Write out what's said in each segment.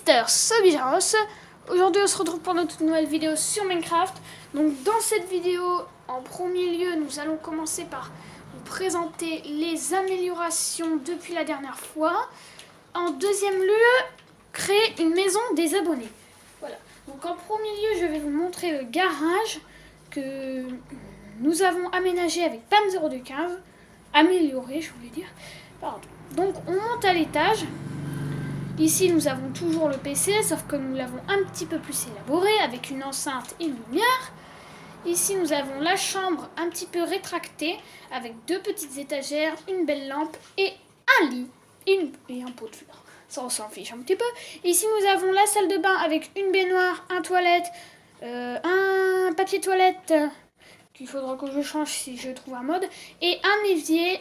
Mister Sobijaros. Aujourd'hui on se retrouve pour notre nouvelle vidéo sur Minecraft. Donc dans cette vidéo, en premier lieu, nous allons commencer par vous présenter les améliorations depuis la dernière fois. En deuxième lieu, créer une maison des abonnés. Voilà. Donc en premier lieu, je vais vous montrer le garage que nous avons aménagé avec Pam0215. Amélioré, je voulais dire. Pardon. Donc on monte à l'étage. Ici, nous avons toujours le PC, sauf que nous l'avons un petit peu plus élaboré, avec une enceinte et une lumière. Ici, nous avons la chambre un petit peu rétractée, avec deux petites étagères, une belle lampe et un lit et un pot de fleurs. Ça, on s'en fiche un petit peu. Ici, nous avons la salle de bain avec une baignoire, un toilette, un papier toilette qu'il faudra que je change si je trouve un mode, et un évier.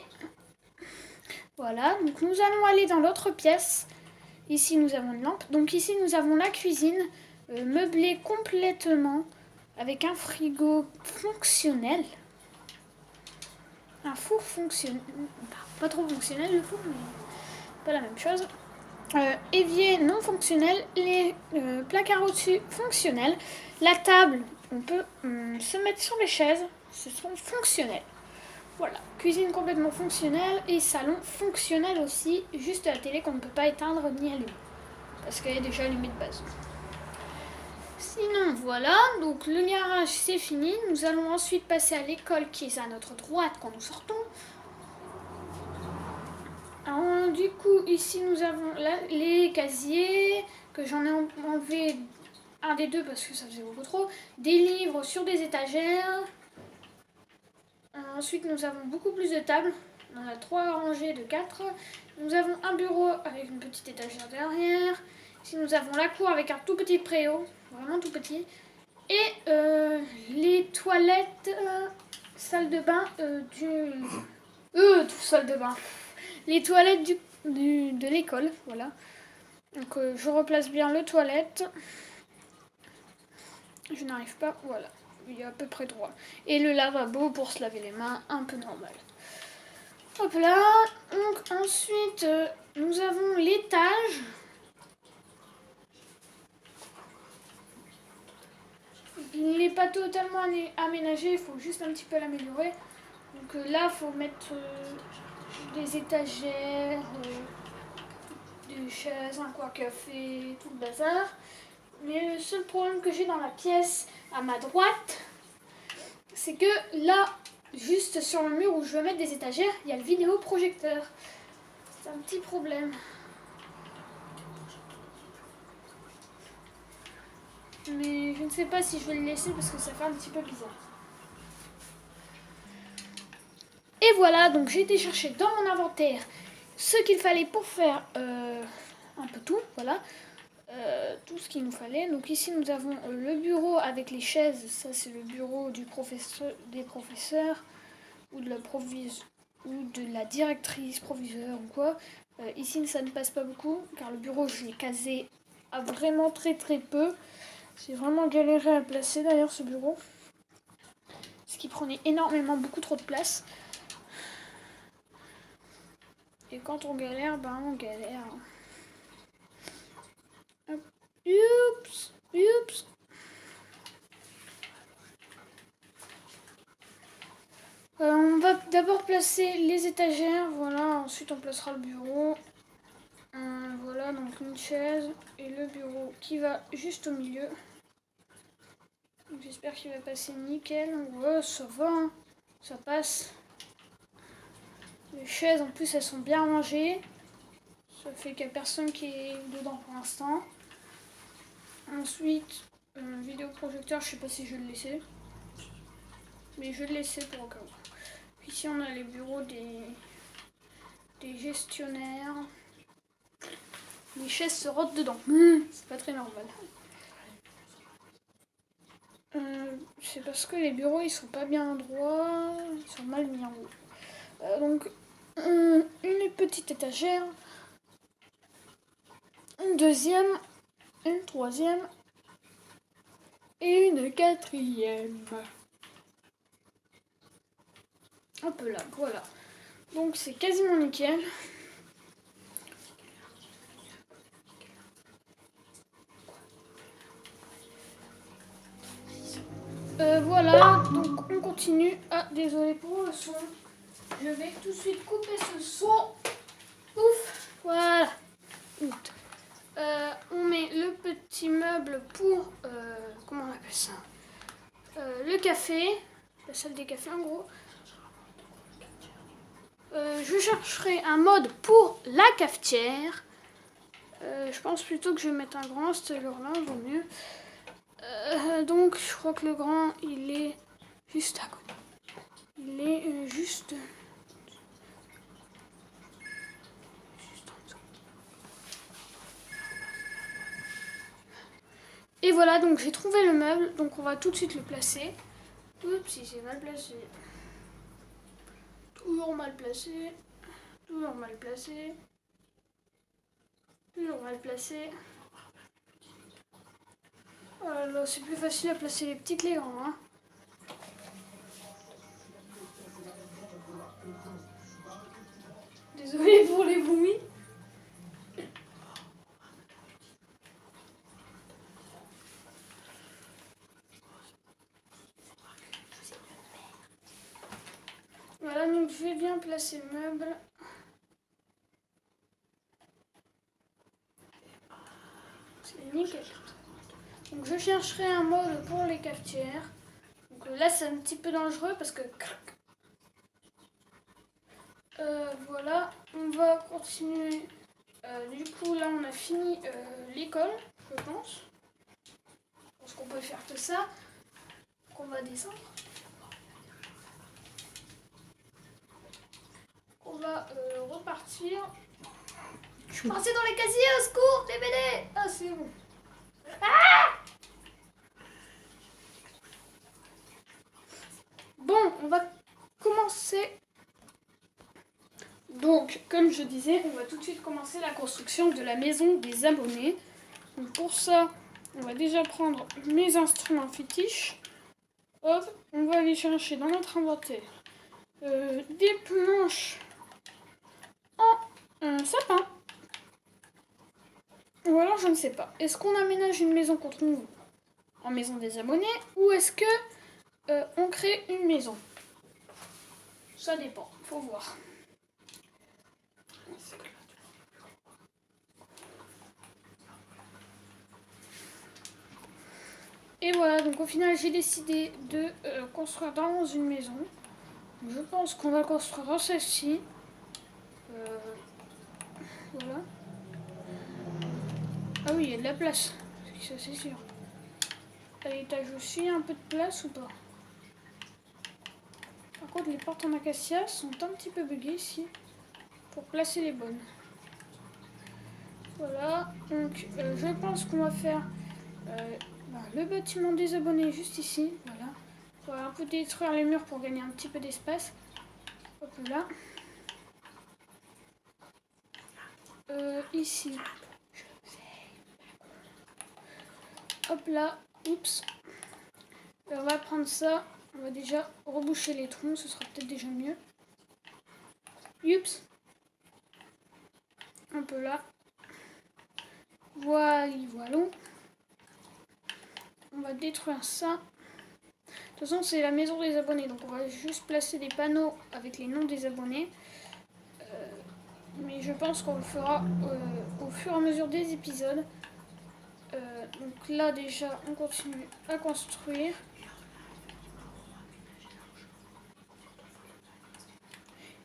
Voilà, donc nous allons aller dans l'autre pièce. Ici, nous avons une lampe. Donc ici, nous avons la cuisine meublée complètement avec un frigo fonctionnel. Un four fonctionnel. Pas trop fonctionnel le four, mais pas la même chose. Évier non fonctionnel. Les placards au-dessus fonctionnels. La table, on peut se mettre sur les chaises. Ce sont fonctionnels. Voilà, cuisine complètement fonctionnelle et salon fonctionnel aussi, juste la télé qu'on ne peut pas éteindre ni allumer, parce qu'elle est déjà allumée de base. Sinon voilà, donc le garage c'est fini, nous allons ensuite passer à l'école qui est à notre droite quand nous sortons. Alors du coup ici nous avons les casiers, que j'en ai enlevé un des deux parce que ça faisait beaucoup trop, des livres sur des étagères. Ensuite, nous avons beaucoup plus de tables. On a 3 rangées de 4. Nous avons un bureau avec une petite étagère derrière. Ici, nous avons la cour avec un tout petit préau, vraiment tout petit. Et les toilettes, salle de bain salle de bain. Les toilettes de l'école, voilà. Donc, je replace bien le toilette. Je n'arrive pas, voilà. Il est à peu près droit. Et le lavabo pour se laver les mains, un peu normal. Hop là. Donc ensuite, nous avons l'étage. Il n'est pas totalement aménagé, il faut juste un petit peu l'améliorer. Donc là, il faut mettre des étagères, des chaises, un coin café, tout le bazar. Mais le seul problème que j'ai dans la pièce à ma droite, c'est que là, juste sur le mur où je veux mettre des étagères, il y a le vidéoprojecteur. C'est un petit problème. Mais je ne sais pas si je vais le laisser parce que ça fait un petit peu bizarre. Et voilà, donc j'ai été chercher dans mon inventaire ce qu'il fallait pour faire un peu tout, voilà. Tout ce qu'il nous fallait. Donc ici nous avons le bureau avec les chaises, ça c'est le bureau des professeurs ou de la directrice, proviseur ou quoi. Ici ça ne passe pas beaucoup car le bureau je l'ai casé à vraiment très peu. J'ai vraiment galéré à le placer d'ailleurs ce bureau, ce qui prenait beaucoup trop de place. Et quand on galère, on galère. Hop. Oups. On va d'abord placer les étagères, voilà, ensuite on placera le bureau. Voilà, donc une chaise et le bureau qui va juste au milieu. J'espère qu'il va passer nickel. Ouais, ça va, hein. Ça passe. Les chaises en plus elles sont bien rangées. Ça fait qu'il n'y a personne qui est dedans pour l'instant. Ensuite, vidéoprojecteur, je sais pas si je vais le laisser. Mais je vais le laisser pour au cas où. Ici on a les bureaux des gestionnaires. Les chaises se rotent dedans. C'est pas très normal. C'est parce que les bureaux ils sont pas bien droits. Ils sont mal mis en haut. Donc une petite étagère. Une deuxième. Une troisième. Et une quatrième. Hop là, voilà. Donc c'est quasiment nickel. Voilà, donc on continue. Ah, désolé pour le son. Je vais tout de suite couper ce son. Ouf, voilà. On met le petit meuble pour, comment on appelle ça, le café, la salle des cafés en gros. Je chercherai un mode pour la cafetière. Je pense plutôt que je vais mettre un grand, cette heure-là, vaut mieux. Donc je crois que le grand, il est juste à côté. Il est juste en dessous. Et voilà, donc j'ai trouvé le meuble, donc on va tout de suite le placer. Oups, si c'est mal placé. Toujours mal placé. Toujours mal placé. Toujours mal placé. Oh là là, c'est plus facile à placer les petits que les grands, hein. Désolée pour les bruits. Voilà, donc je vais bien placer le meuble. C'est nickel. Donc je chercherai un mode pour les cafetières. Donc là c'est un petit peu dangereux parce que... voilà, on va continuer. Du coup là on a fini l'école, je pense. Je pense qu'on peut faire que ça. Donc on va descendre. On va repartir. Je suis passée dans les casiers, au secours, les BD. Ah c'est bon. Ah bon, on va commencer. Donc, comme je disais, on va tout de suite commencer la construction de la maison des abonnés. Donc pour ça, on va déjà prendre mes instruments fétiches. Hop, on va aller chercher dans notre inventaire des planches en sapin. Ou alors, je ne sais pas. Est-ce qu'on aménage une maison qu'on trouve en maison des abonnés ou est-ce que on crée une maison? Ça dépend, faut voir. Et voilà, donc au final j'ai décidé de construire dans une maison. Je pense qu'on va construire dans celle-ci. Voilà. Ah oui, il y a de la place, ça c'est sûr. À l'étage aussi, un peu de place ou pas? Par contre, les portes en acacia sont un petit peu buggées ici pour placer les bonnes. Voilà, donc je pense qu'on va faire le bâtiment des abonnés juste ici. Voilà. On va un peu détruire les murs pour gagner un petit peu d'espace. Hop là. Ici. Hop là. Oups. On va prendre ça. On va déjà reboucher les troncs. Ce sera peut-être déjà mieux. Oups. Un peu là. Voilà. On va détruire ça. De toute façon, c'est la maison des abonnés. Donc, on va juste placer des panneaux avec les noms des abonnés. Mais je pense qu'on le fera au fur et à mesure des épisodes. Donc là, déjà, on continue à construire.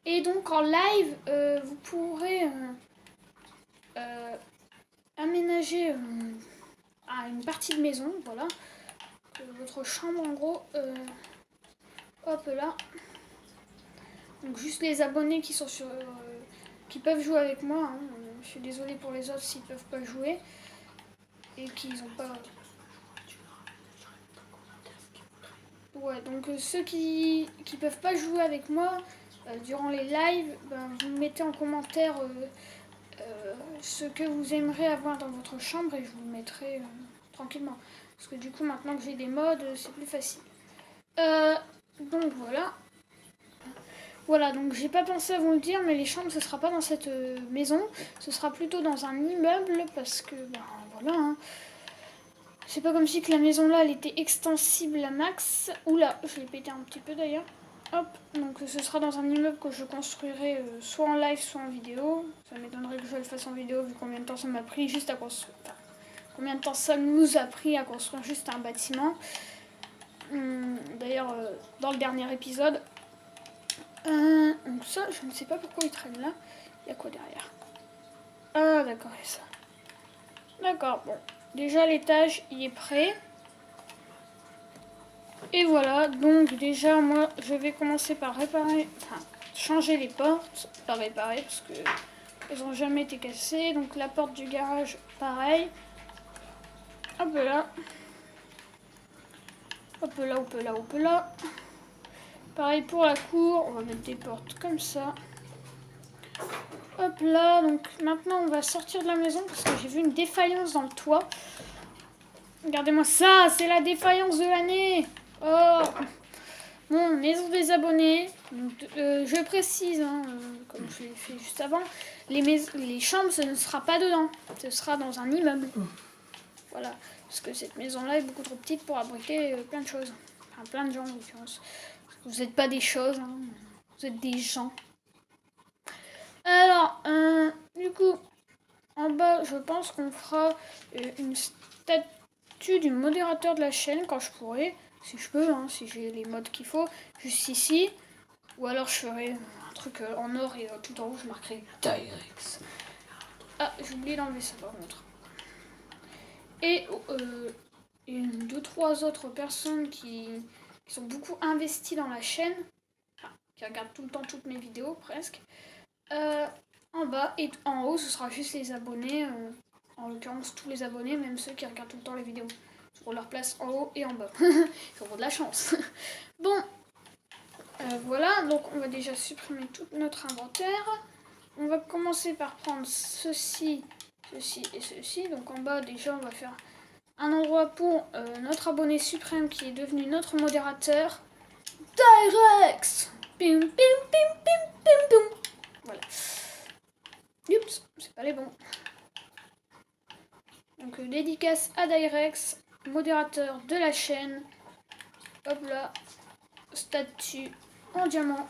Et donc, en live, vous pourrez aménager à une partie de maison, voilà. Votre chambre, en gros. Hop là. Donc, juste les abonnés qui sont sur... qui peuvent jouer avec moi. Hein. Je suis désolée pour les autres s'ils ne peuvent pas jouer. Et qu'ils n'ont pas... Ouais, donc ceux qui peuvent pas jouer avec moi durant les lives, vous mettez en commentaire ce que vous aimeriez avoir dans votre chambre et je vous le mettrai tranquillement. Parce que du coup, maintenant que j'ai des mods, c'est plus facile. Donc voilà. Voilà, donc j'ai pas pensé à vous le dire, mais les chambres, ce sera pas dans cette maison. Ce sera plutôt dans un immeuble parce que, voilà, hein. C'est pas comme si que la maison là elle était extensible à max. Oula, je l'ai pété un petit peu d'ailleurs. Hop, donc ce sera dans un immeuble que je construirai soit en live soit en vidéo. Ça m'étonnerait que je le fasse en vidéo vu combien de temps ça m'a pris juste à construire. Enfin, combien de temps ça nous a pris à construire juste un bâtiment. D'ailleurs, dans le dernier épisode. Donc ça, je ne sais pas pourquoi il traîne là. Il y a quoi derrière? Ah d'accord, il y a ça. D'accord, bon. Déjà l'étage il est prêt. Et voilà, donc déjà moi je vais commencer par réparer, enfin changer les portes, pas réparer parce que elles ont jamais été cassées. Donc la porte du garage, pareil. Hop là. Hop là, hop là, hop là. Pareil pour la cour, on va mettre des portes comme ça. Hop là, donc maintenant on va sortir de la maison parce que j'ai vu une défaillance dans le toit. Regardez-moi ça, c'est la défaillance de l'année. Oh, bon, maison des abonnés. Donc, je précise, hein, comme je l'ai fait juste avant, les chambres, ce ne sera pas dedans. Ce sera dans un immeuble. Voilà, parce que cette maison-là est beaucoup trop petite pour abriter plein de choses. Enfin, plein de gens en l'occurrence. Vous n'êtes pas des choses, hein. Vous êtes des gens. Alors, du coup, en bas, je pense qu'on fera une statue du modérateur de la chaîne quand je pourrai. Si je peux, hein, si j'ai les modes qu'il faut, juste ici. Ou alors je ferai un truc en or et tout en haut je marquerai Directs. Ah, j'ai oublié d'enlever ça par contre. Et 2-3 autres personnes qui sont beaucoup investies dans la chaîne, enfin, qui regardent tout le temps toutes mes vidéos presque. En bas et en haut ce sera juste les abonnés, en l'occurrence tous les abonnés, même ceux qui regardent tout le temps les vidéos. Ils auront leur place en haut et en bas. Ils auront de la chance. Bon, voilà, donc on va déjà supprimer tout notre inventaire. On va commencer par prendre ceci, ceci et ceci. Donc en bas déjà on va faire un endroit pour notre abonné suprême qui est devenu notre modérateur. Directs. Pim pim pim pim pim pim. Voilà. Oups, c'est pas les bons. Donc dédicace à Directs, modérateur de la chaîne. Hop là, statut en diamant.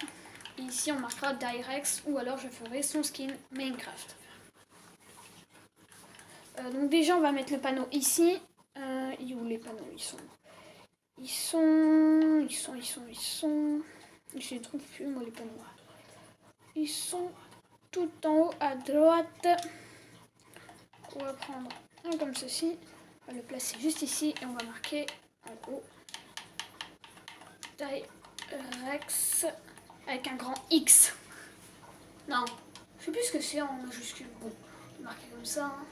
Et ici on marquera Directs ou alors je ferai son skin Minecraft. Donc déjà on va mettre le panneau ici. Où les panneaux ils sont. Je les trouve plus moi les panneaux. Ils sont tout en haut à droite. On va prendre un comme ceci. On va le placer juste ici et on va marquer en haut Directs avec un grand X. Non, je sais plus ce que c'est en majuscule. Bon, marqué comme ça. Hein.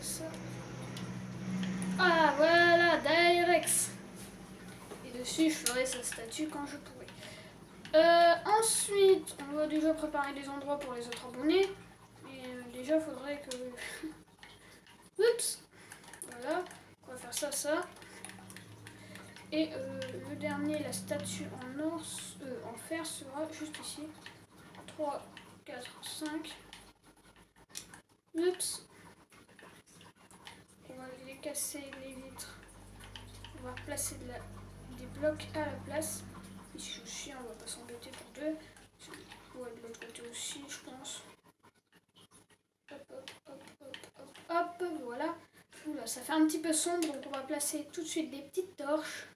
Ça. Ah voilà, Directs. Et dessus, je ferai sa statue quand je pourrai. Ensuite, on va déjà préparer des endroits pour les autres abonnés. Mais déjà, il faudrait que... Oups. Voilà, on va faire ça. Et le dernier, la statue en or, en fer sera juste ici. 3, 4, 5. Oups. On va les casser les vitres. On va placer des blocs à la place. Ici aussi, on va pas s'embêter pour deux. Ouais, de l'autre côté aussi, je pense. Hop, voilà. Oula, ça fait un petit peu sombre, donc on va placer tout de suite des petites torches.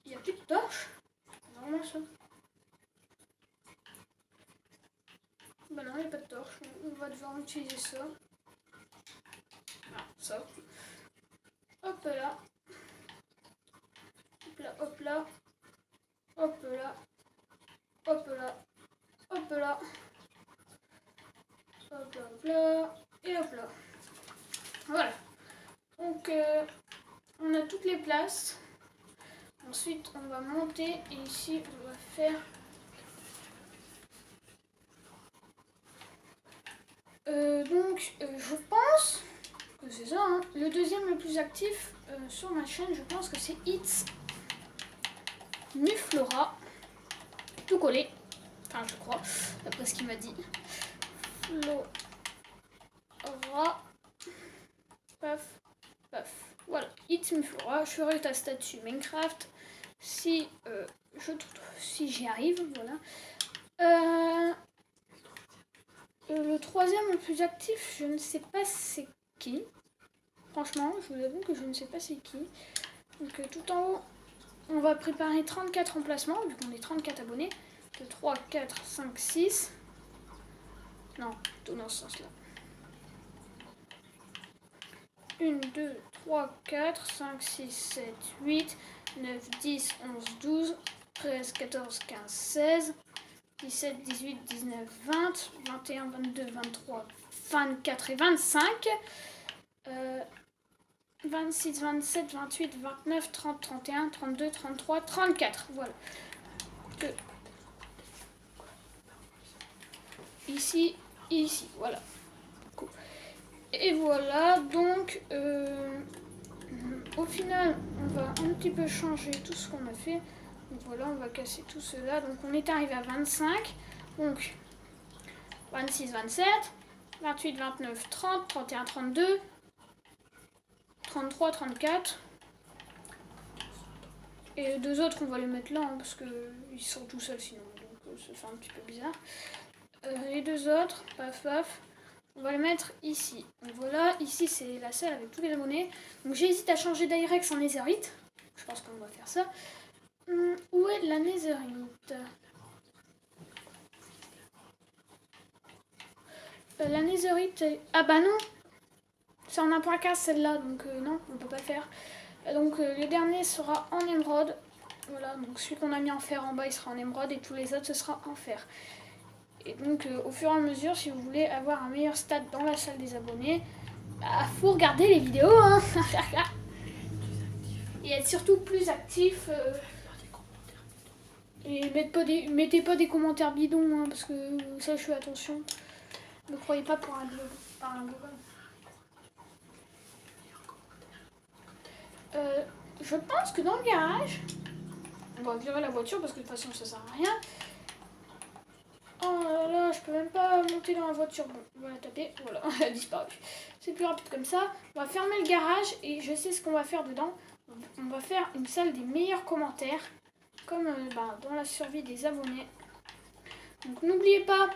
Il n'y a plus de torches? C'est vraiment ça. Bah non, il n'y a pas de torche. On va devoir utiliser ça. Ah, ça. Hop là. Hop là, hop là. Hop là. Hop là. Hop là. Hop là, hop là. Et hop là. Voilà. Donc, on a toutes les places. Ensuite, on va monter. Et ici, on va faire... je pense que c'est ça. Hein. Le deuxième le plus actif sur ma chaîne, je pense que c'est It's Muflora. Tout collé. Enfin, je crois, d'après ce qu'il m'a dit. Flora. Paf, paf. Voilà, It's Me Flora. Je ferai ta statue Minecraft si si j'y arrive. Voilà. Le troisième le plus actif, je ne sais pas c'est qui. Franchement, je vous avoue que je ne sais pas c'est qui. Donc tout en haut, on va préparer 34 emplacements, vu qu'on est 34 abonnés. 2, 3, 4, 5, 6. Non, tout dans ce sens-là. 1, 2, 3, 4, 5, 6, 7, 8, 9, 10, 11, 12, 13, 14, 15, 16, 17, 18, 19, 20, 21, 22, 23, 24 et 25. 26, 27, 28, 29, 30, 31, 32, 33, 34. Voilà. Ici, ici. Voilà. Cool. Et voilà. Donc, au final, on va un petit peu changer tout ce qu'on a fait. Donc voilà, on va casser tout cela. Donc, on est arrivé à 25. Donc, 26, 27, 28, 29, 30, 31, 32. 33, 34. Et les deux autres, on va les mettre là, hein, parce qu'ils sont tout seuls sinon. Donc ça fait un petit peu bizarre. Les deux autres, paf paf, on va les mettre ici. Donc voilà, ici c'est la salle avec tous les abonnés. Donc j'hésite à changer d'Irex en Netherite. Je pense qu'on va faire ça. Où est la Netherite? La Netherite... Ah bah non, c'est en 1.15 celle-là, donc non, on peut pas faire. Donc le dernier sera en émeraude. Voilà, donc celui qu'on a mis en fer en bas, il sera en émeraude et tous les autres, ce sera en fer. Et donc au fur et à mesure, si vous voulez avoir un meilleur stade dans la salle des abonnés, bah faut regarder les vidéos, hein. Et être surtout plus actif. Et mettez pas des commentaires bidons, hein, parce que ça, je fais attention. Ne croyez pas pour un blog. Je pense que dans le garage, on va virer la voiture parce que de toute façon ça sert à rien. Oh là là, je peux même pas monter dans la voiture. Bon, on va la taper, voilà, elle a disparu. C'est plus rapide comme ça. On va fermer le garage et je sais ce qu'on va faire dedans. On va faire une salle des meilleurs commentaires, comme dans la survie des abonnés. Donc n'oubliez pas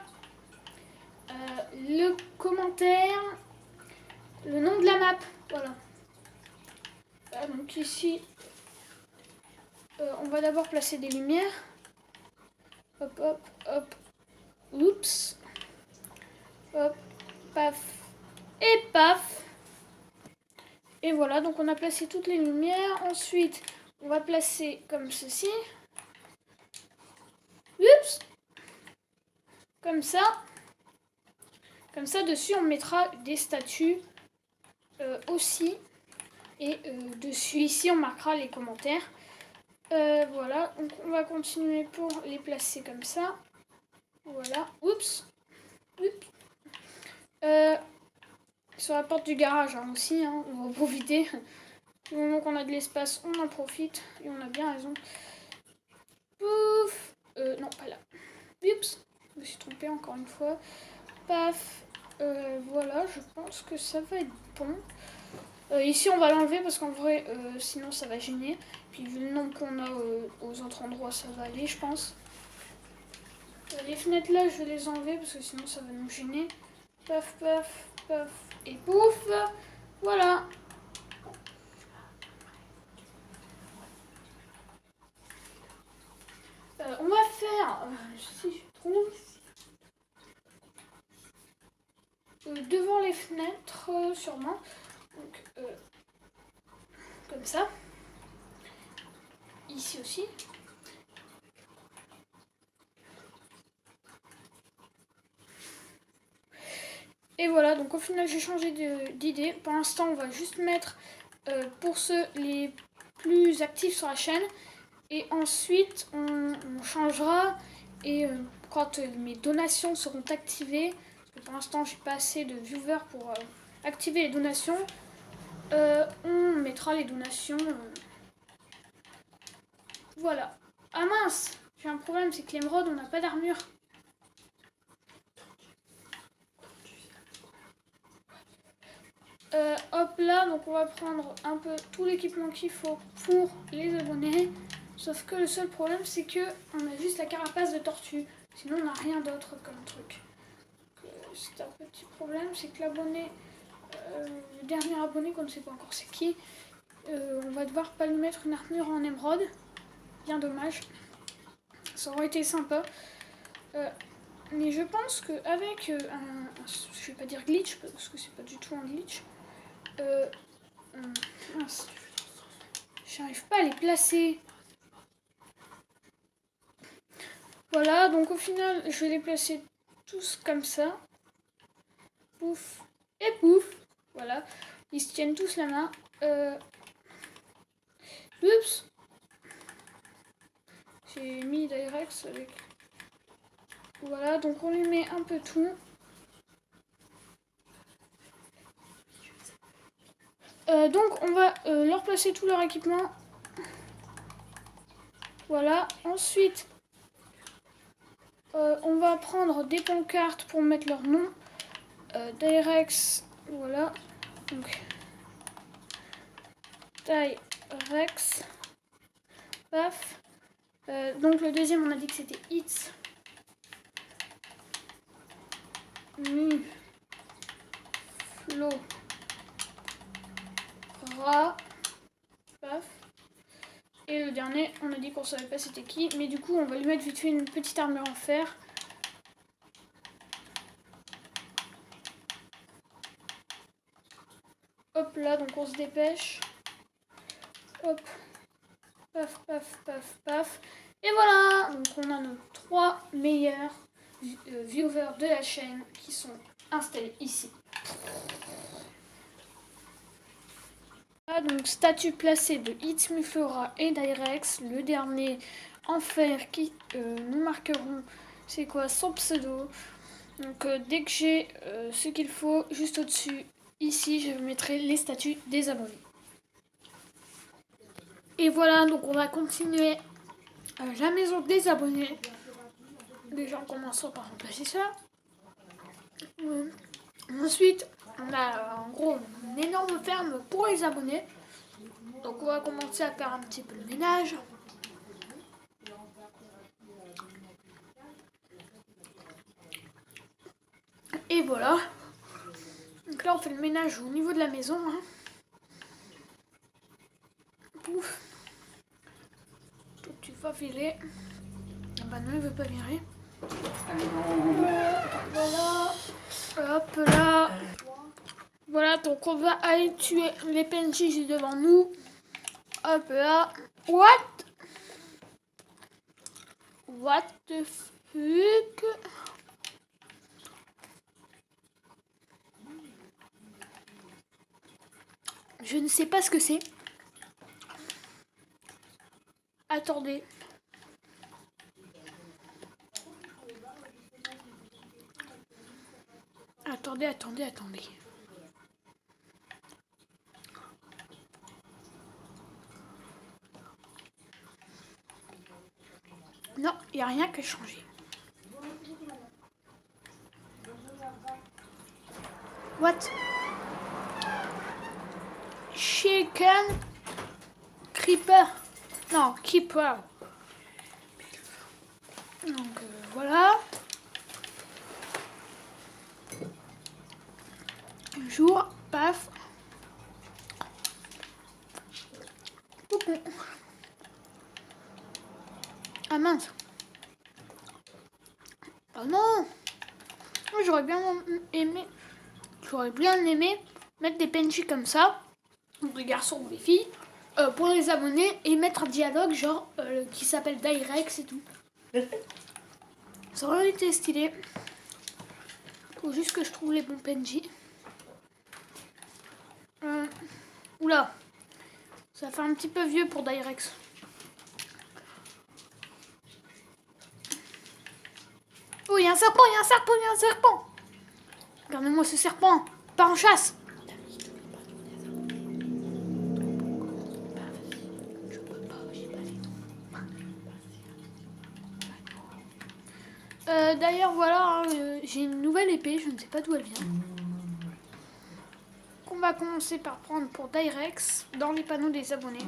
le commentaire, le nom de la map, voilà. Donc ici, on va d'abord placer des lumières. Hop, hop, hop. Oups. Hop, paf. Et paf. Et voilà, donc on a placé toutes les lumières. Ensuite, on va placer comme ceci. Oups. Comme ça. Comme ça, dessus, on mettra des statues aussi. Et dessus, ici, on marquera les commentaires. Voilà, donc on va continuer pour les placer comme ça. Voilà, oups. Sur la porte du garage hein, aussi, hein, on va en profiter. Du moment qu'on a de l'espace, on en profite. Et on a bien raison. Pouf. Non, pas là. Oups, je me suis trompée encore une fois. Paf. Voilà, je pense que ça va être bon. Ici, on va l'enlever parce qu'en vrai, sinon ça va gêner. Puis vu le nombre qu'on a aux autres endroits, ça va aller, je pense. Les fenêtres là, je vais les enlever parce que sinon ça va nous gêner. Paf, paf, paf et pouf. Voilà. On va faire, si je trouve, devant les fenêtres, sûrement. Donc, comme ça. Ici aussi. Et voilà, donc au final j'ai changé d'idée. Pour l'instant on va juste mettre pour ceux les plus actifs sur la chaîne. Et ensuite on changera et quand mes donations seront activées, parce que pour l'instant j'ai pas assez de viewers pour activer les donations, on mettra les donations. Voilà. Ah mince, j'ai un problème, c'est que l'émeraude on n'a pas d'armure. Hop là, donc on va prendre un peu tout l'équipement qu'il faut pour les abonnés. Sauf que le seul problème, c'est que on a juste la carapace de tortue. Sinon, on n'a rien d'autre comme truc. C'est un petit problème, c'est que l'abonné, le dernier abonné qu'on ne sait pas encore c'est qui, on va devoir pas lui mettre une armure en émeraude. Bien dommage. Ça aurait été sympa. Mais je pense qu'avec je vais pas dire glitch, parce que c'est pas du tout un glitch. Mince. J'arrive pas à les placer. Voilà, donc au final, je vais les placer tous comme ça. Pouf et pouf. Voilà. Ils se tiennent tous la main. Oups. J'ai mis Direx avec... Voilà, donc on lui met un peu tout. Donc on va leur placer tout leur équipement. Voilà. Ensuite, on va prendre des pancartes pour mettre leur nom. Direx, voilà. Donc, Direx. Paf. Donc le deuxième, on a dit que c'était It's. Flo. Ra. Paf. Et le dernier, on a dit qu'on savait pas c'était qui. Mais du coup, on va lui mettre vite fait une petite armure en fer. Hop là, donc on se dépêche. Hop. Paf, paf, paf, paf. Et voilà. Donc on a nos 3 meilleurs viewers de la chaîne qui sont installés ici. Ah, donc statut placé de It's Muflora et Direx, le dernier en fer qui nous marqueront c'est quoi son pseudo. Donc dès que j'ai ce qu'il faut, juste au-dessus, ici je mettrai les statuts des abonnés. Et voilà, donc on va continuer la maison des abonnés. Déjà on commencera par remplacer ça. Ensuite, on a en gros une énorme ferme pour les abonnés. Donc on va commencer à faire un petit peu le ménage. Et voilà. Donc là on fait le ménage au niveau de la maison. Hein. Pouf. Toi tu vas virer. Ah bah non il veut pas virer. Voilà. Hop là. Voilà, donc on va aller tuer les PNJ juste devant nous. Hop là. What the fuck? Je ne sais pas ce que c'est. Attendez. Attendez. Non, il n'y a rien qui a changé. What? Chicken Creeper. Non, Keeper. Donc voilà. Jour, paf. Coucou. Ah mince. Oh non. J'aurais bien aimé mettre des PNJ comme ça, donc des garçons ou des filles, pour les abonnés et mettre un dialogue genre qui s'appelle Direx et tout. Ça aurait été stylé. Faut juste que je trouve les bons PNJ. Oula, ça fait un petit peu vieux pour Direx. Oh, il y a un serpent. Regardez-moi ce serpent, pas en chasse. D'ailleurs, voilà, j'ai une nouvelle épée, je ne sais pas d'où elle vient. va commencer par prendre pour Directs dans les panneaux des abonnés.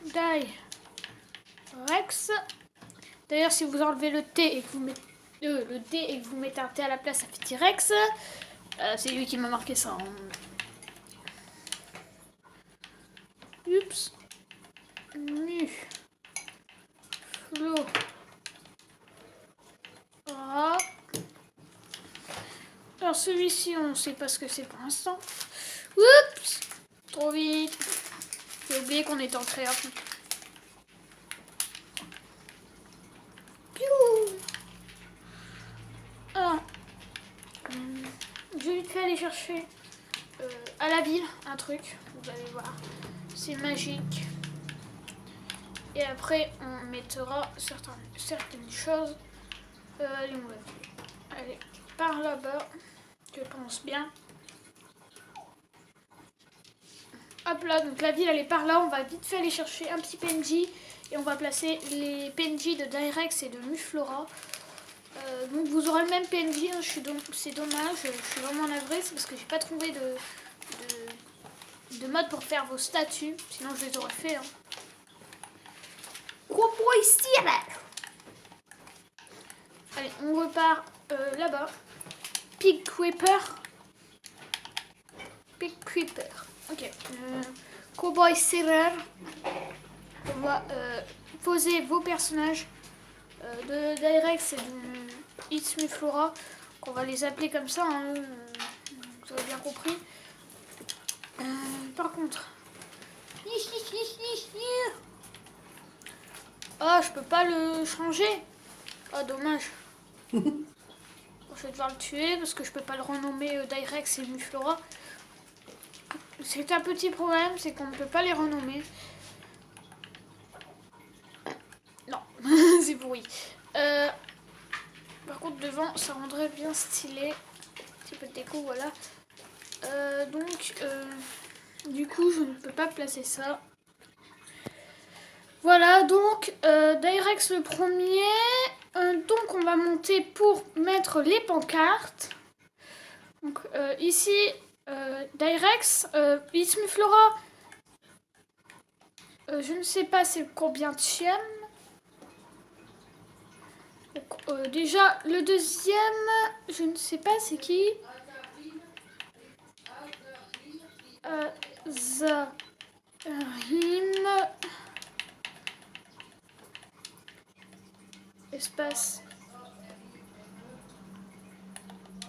Directs. D'ailleurs, si vous enlevez le T et que vous mettez le D et que vous mettez un T à la place, ça fait T-Rex. C'est lui qui m'a marqué ça. Hein. Oups. Mu. Flo. Ah. Alors celui-ci, on ne sait pas ce que c'est pour l'instant. Oups. Trop vite. J'ai oublié qu'on était en créa. Alors, je vais vite fait aller chercher à la ville un truc. Vous allez voir. C'est magique. Et après, on mettra certaines choses. Allez, par là-bas. Je pense bien. Hop là, donc la ville elle est par là. On va vite fait aller chercher un petit PNJ. Et on va placer les PNJ de Directs et de Muflora. Donc vous aurez le même PNJ. Hein, c'est dommage. Je suis vraiment navrée. C'est parce que j'ai pas trouvé de mode pour faire vos statues. Sinon je les aurais fait. Hein. Gros boy style. Allez, on repart là-bas. Pig Creeper. Pig Creeper. Ok. Cowboy Seller. On va poser vos personnages de Directs et de It's Me Flora. On va les appeler comme ça. Hein, vous avez bien compris. Par contre. Ah, je peux pas le changer. Ah, dommage. Je vais devoir le tuer parce que je peux pas le renommer Directs et Muflora. C'est un petit problème, c'est qu'on ne peut pas les renommer. Non, c'est pourri. Par contre, devant, ça rendrait bien stylé. Un petit peu de déco, voilà. Donc, du coup, je ne peux pas placer ça. Voilà, donc, Directs le premier. Donc, on va monter pour mettre les pancartes. Donc, ici, Directs, It's Me Flora. Je ne sais pas c'est combien de chiens. Donc, déjà, le deuxième, je ne sais pas c'est qui. Zarim. Espace.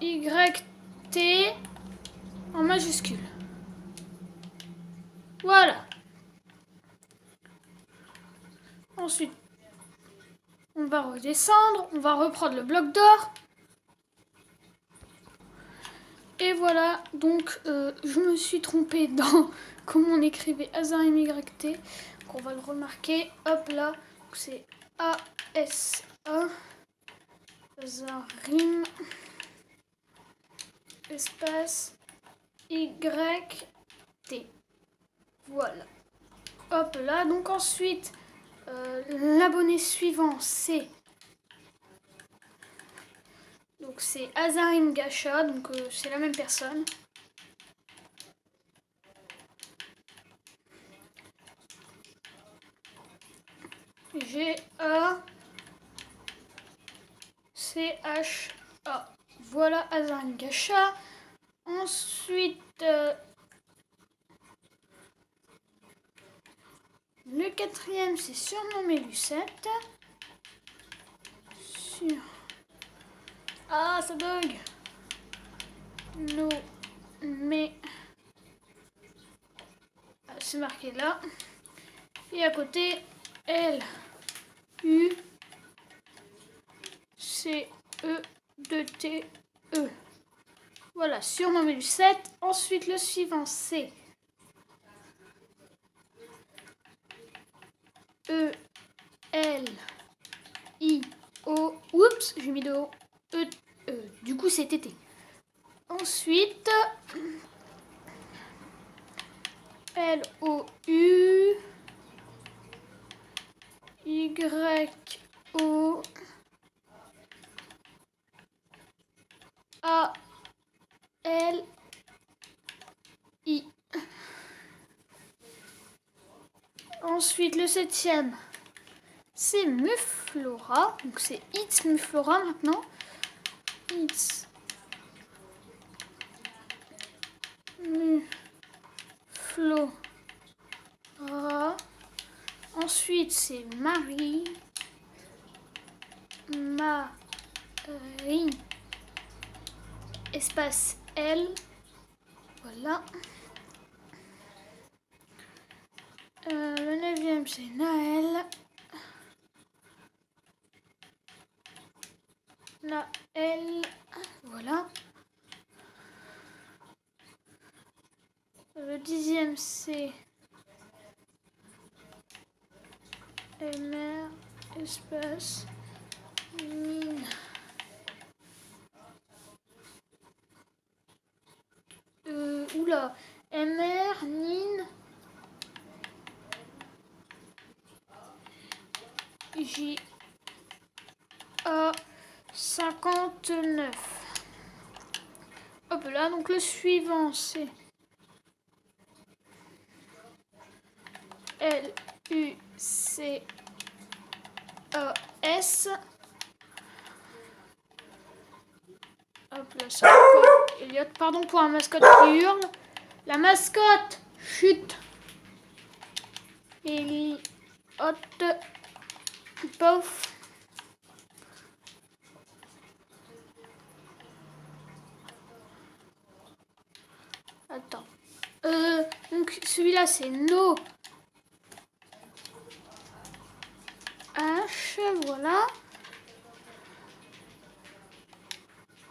YT en majuscule. Voilà. Ensuite, on va redescendre, on va reprendre le bloc d'or. Et voilà, donc je me suis trompée dans comment on écrivait Azarim YT. Donc on va le remarquer, hop là, c'est ASA Azarim espace YT. Voilà. Hop là, donc ensuite, l'abonné suivant c'est Azarim Gacha, donc c'est la même personne. G-A-C-H-A. Voilà Azarim Gacha. Ensuite, le quatrième c'est surnommé Lucette. Ah, ça bug. No, mais c'est marqué là. Et à côté, L U C E 2 T E. Voilà, surnommé Lucette. Ensuite, le suivant c'est E L I O. Oups, j'ai mis de O. Du coup, c'est T T. Ensuite, L O U Y O A L Ensuite, le 7e, c'est Muflora. Donc, c'est It's Muflora maintenant. It's Muflora. Ensuite, c'est Marie. Marie. Espace L. Voilà. Le 9e, c'est Naël. Naël. Voilà. Le 10e, c'est MR. Espace Mine. Oula. MR, Nine. J. A. 59. Hop là, donc le suivant c'est L. U. C. A. S. Hop là, c'est encore Elliot. Pardon pour un mascotte qui hurle. La mascotte, chute. Elliot. Pof. Attends. Donc celui-là c'est No. H, voilà.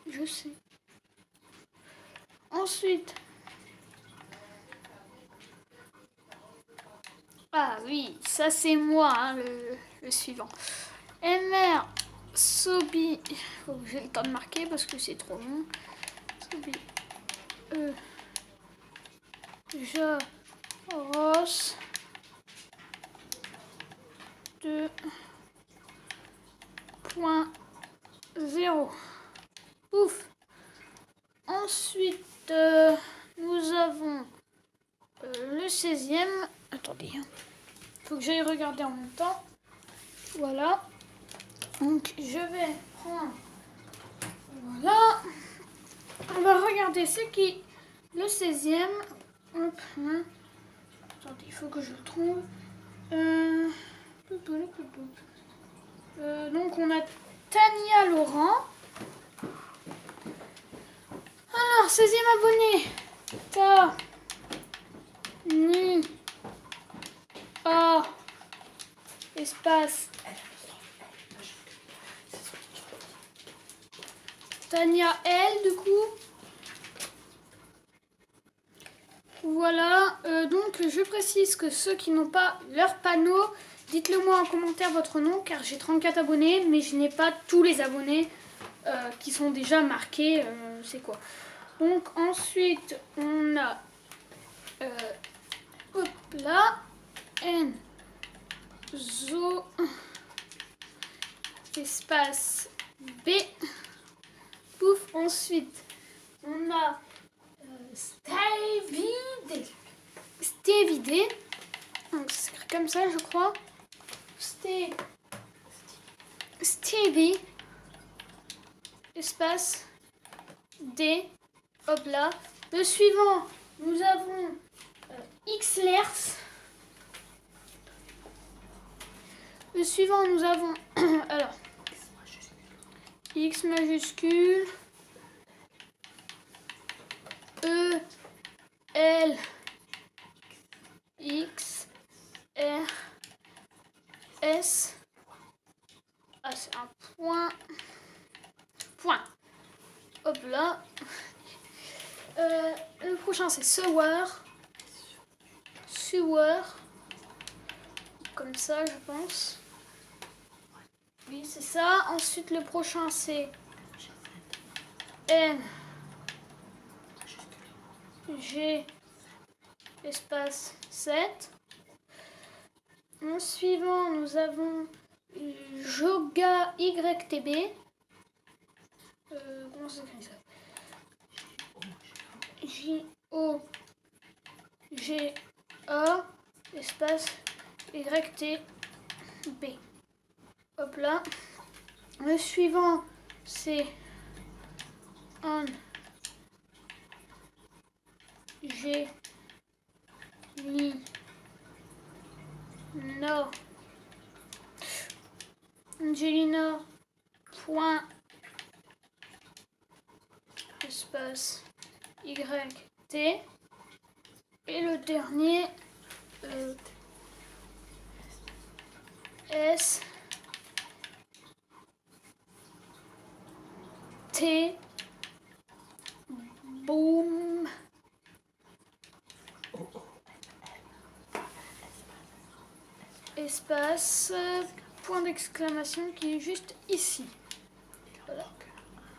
Je sais. Ensuite. Ah oui, ça c'est moi, hein, le suivant. MR, Sobi. Faut que j'ai le temps de marquer parce que c'est trop long. Sobi. Ross. 2.0. Ouf. Ensuite, nous avons le 16e. Attendez, faut que j'aille regarder en même temps. Voilà. Donc, je vais prendre. Voilà. On va regarder ce qui. Le 16e. Hop. Attendez, il faut que je le trouve. Donc, on a Tania Laurent. Alors, 16e abonné. Espace. Tania L, du coup. Voilà. Donc, je précise que ceux qui n'ont pas leur panneau, dites-le moi en commentaire votre nom, car j'ai 34 abonnés, mais je n'ai pas tous les abonnés qui sont déjà marqués. C'est quoi? Donc, ensuite, on a... hop là. Enzo. Espace B. Pouf. Ensuite, on a Stévidé. Donc, c'est écrit comme ça, je crois. Stevie. Espace D. Hop là. Le suivant, nous avons Xlers. Le suivant, nous avons alors X majuscule, E, L, X, R, S. Ah, c'est un point. Point. Hop là. Le prochain, c'est Sewer. Comme ça, je pense. Oui, c'est ça. Ensuite, le prochain, c'est N, G, espace 7. En suivant, nous avons Joga YTB. Comment ça s'écrit ça? J-O-G-A, espace YT B. Hop là. Le suivant, c'est un G Angelina Angelina point espace YT. Et le dernier S T boom espace point d'exclamation qui est juste ici. Voilà.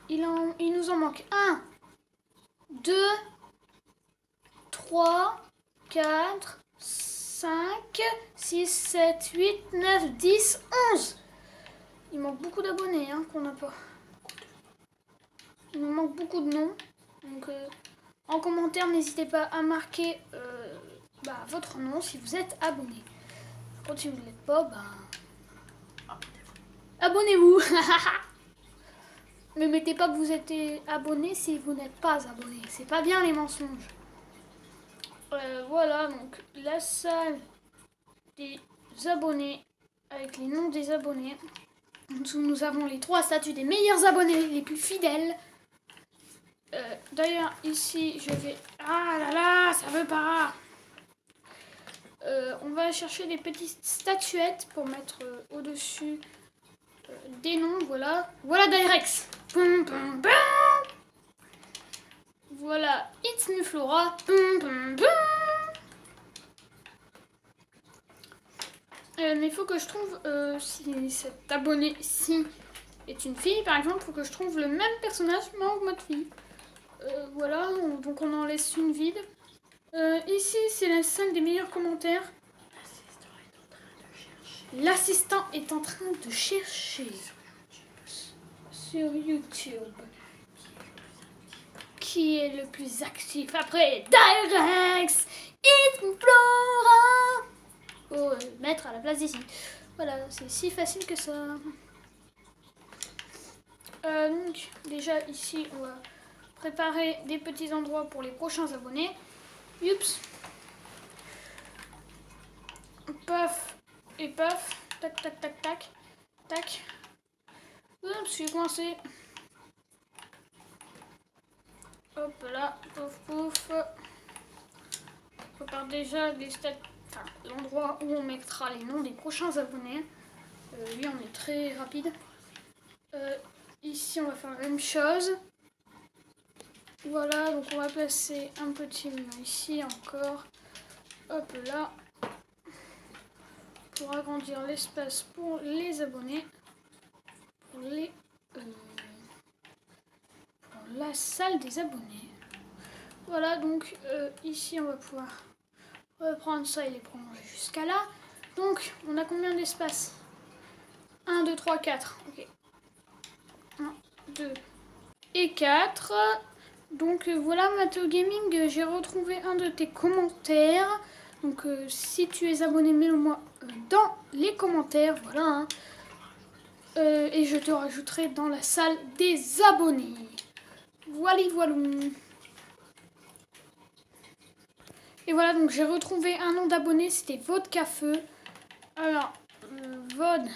Il nous en manque 1, 2, 3, 4, 5, 6, 7, 8, 9, 10, 11. Il manque beaucoup d'abonnés hein, qu'on n'a pas. Il nous manque beaucoup de noms. Donc en commentaire, n'hésitez pas à marquer votre nom si vous êtes abonné. Quand si vous ne l'êtes pas, abonnez-vous. Ne mettez pas que vous êtes abonné si vous n'êtes pas abonné. C'est pas bien les mensonges. Voilà, donc la salle des abonnés avec les noms des abonnés. En dessous, nous avons les 3 statuts des meilleurs abonnés, les plus fidèles. D'ailleurs, ici, je vais... Ah là là, ça veut pas. On va chercher des petites statuettes pour mettre au-dessus des noms. Voilà. Voilà Direx. Pum, pum, pum. Voilà It's Me Flora. Pum, pum, pum. Mais il faut que je trouve si cet abonné-ci est une fille, par exemple, il faut que je trouve le même personnage mais en mode fille. Voilà, donc on en laisse une vide. Ici, c'est la salle des meilleurs commentaires. L'assistant est en train de chercher sur YouTube qui est le plus actif après Direx, It's Me Flora. Faut mettre à la place d'ici. Voilà, c'est si facile que ça. Donc, déjà ici, on va préparer des petits endroits pour les prochains abonnés. Oups. Paf et paf. Tac, tac, tac, tac. Tac. Oups, je suis coincé. Hop là, pouf, pouf. On prépare déjà l'endroit où on mettra les noms des prochains abonnés. Lui, on est très rapide. Ici, on va faire la même chose. Voilà, donc on va placer un petit menu ici encore. Hop là. Pour agrandir l'espace pour les abonnés. Pour la salle des abonnés. Voilà, donc ici, on va pouvoir reprendre ça et les prolonger jusqu'à là. Donc, on a combien d'espace? 1, 2, 3, 4. Ok. 1, 2 et 4. Donc voilà Matteo Gaming, j'ai retrouvé un de tes commentaires. Donc si tu es abonné, mets-le-moi dans les commentaires. Voilà. Hein. Et je te rajouterai dans la salle des abonnés. Voilà, voilà. Et voilà, donc j'ai retrouvé un nom d'abonné, c'était Vodka Feu. Alors, Vodka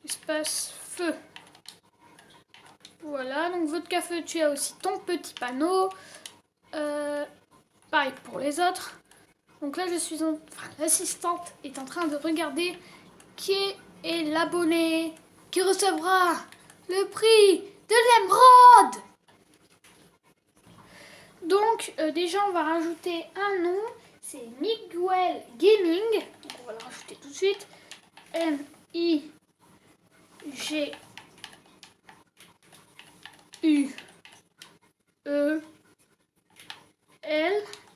espace feu. Voilà, donc Vodka Feu, tu as aussi ton petit panneau. Pareil pour les autres. Donc là, l'assistante est en train de regarder qui est l'abonné qui recevra le prix de l'émeraude. Donc déjà, on va rajouter un nom. C'est Miguel Gaming. Donc on va le rajouter tout de suite. M-I-G-U-E-L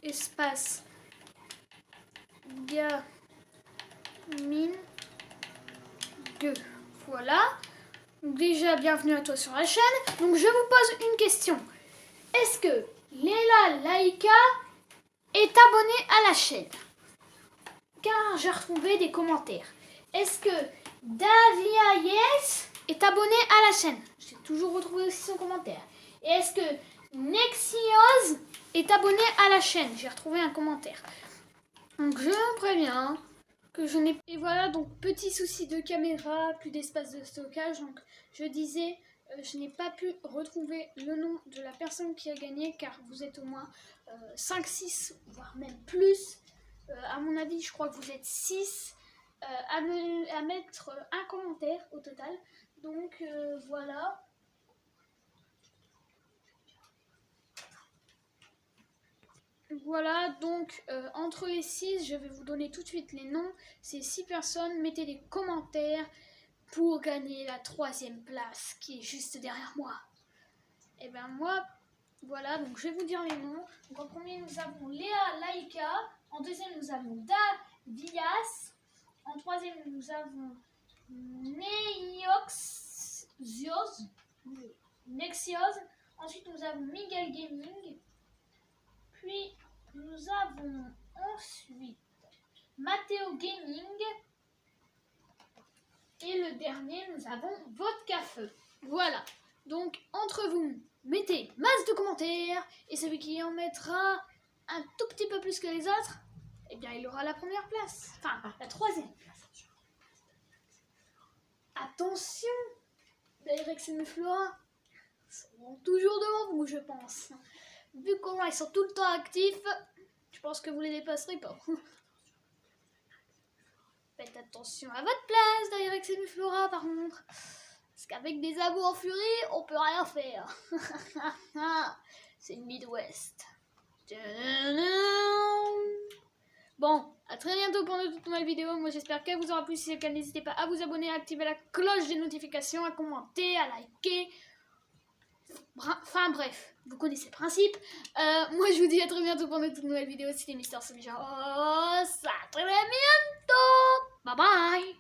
espace Gaming 2. Voilà. Donc déjà, bienvenue à toi sur la chaîne. Donc je vous pose une question. Est-ce que Léla Laïka est abonnée à la chaîne? Car j'ai retrouvé des commentaires. Est-ce que Davia Yes est abonné à la chaîne? J'ai toujours retrouvé aussi son commentaire. Et est-ce que Nexios est abonné à la chaîne? J'ai retrouvé un commentaire. Donc je me préviens que je n'ai... Et voilà, donc petit souci de caméra, plus d'espace de stockage. Donc je disais, je n'ai pas pu retrouver le nom de la personne qui a gagné, car vous êtes au moins 5, 6, voire même plus. À mon avis, je crois que vous êtes 6 à mettre un commentaire au total. Donc voilà. Voilà, donc entre les 6, je vais vous donner tout de suite les noms. Ces 6 personnes, mettez des commentaires pour gagner la 3e place qui est juste derrière moi. Et bien moi, voilà, donc je vais vous dire les noms. Donc en premier, nous avons Léa Laïka. En deuxième, nous avons Davias. En troisième, nous avons Nexios. Ensuite, nous avons Miguel Gaming. Puis, nous avons ensuite Matteo Gaming. Et le dernier, nous avons Vodka Feu. Voilà. Donc, entre vous, mettez masse de commentaires. Et celui qui en mettra un tout petit peu plus que les autres, eh bien, il aura la première place. Enfin, la 3e place. Attention, Dyrex et Muflora sont toujours devant vous, je pense. Vu comment ils sont tout le temps actifs, je pense que vous les dépasserez pas. Faites attention à votre place, Dyrex et Muflora, par contre. Parce qu'avec des abos en furie, on peut rien faire. C'est le Midwest. Bon, à très bientôt pour une toute nouvelle vidéo. Moi j'espère qu'elle vous aura plu. Si c'est le cas, n'hésitez pas à vous abonner, à activer la cloche des notifications, à commenter, à liker. Enfin bref, vous connaissez le principe. Moi je vous dis à très bientôt pour une toute nouvelle vidéo. C'était Mister Semijar. Oh, ça, à très bientôt. Bye bye.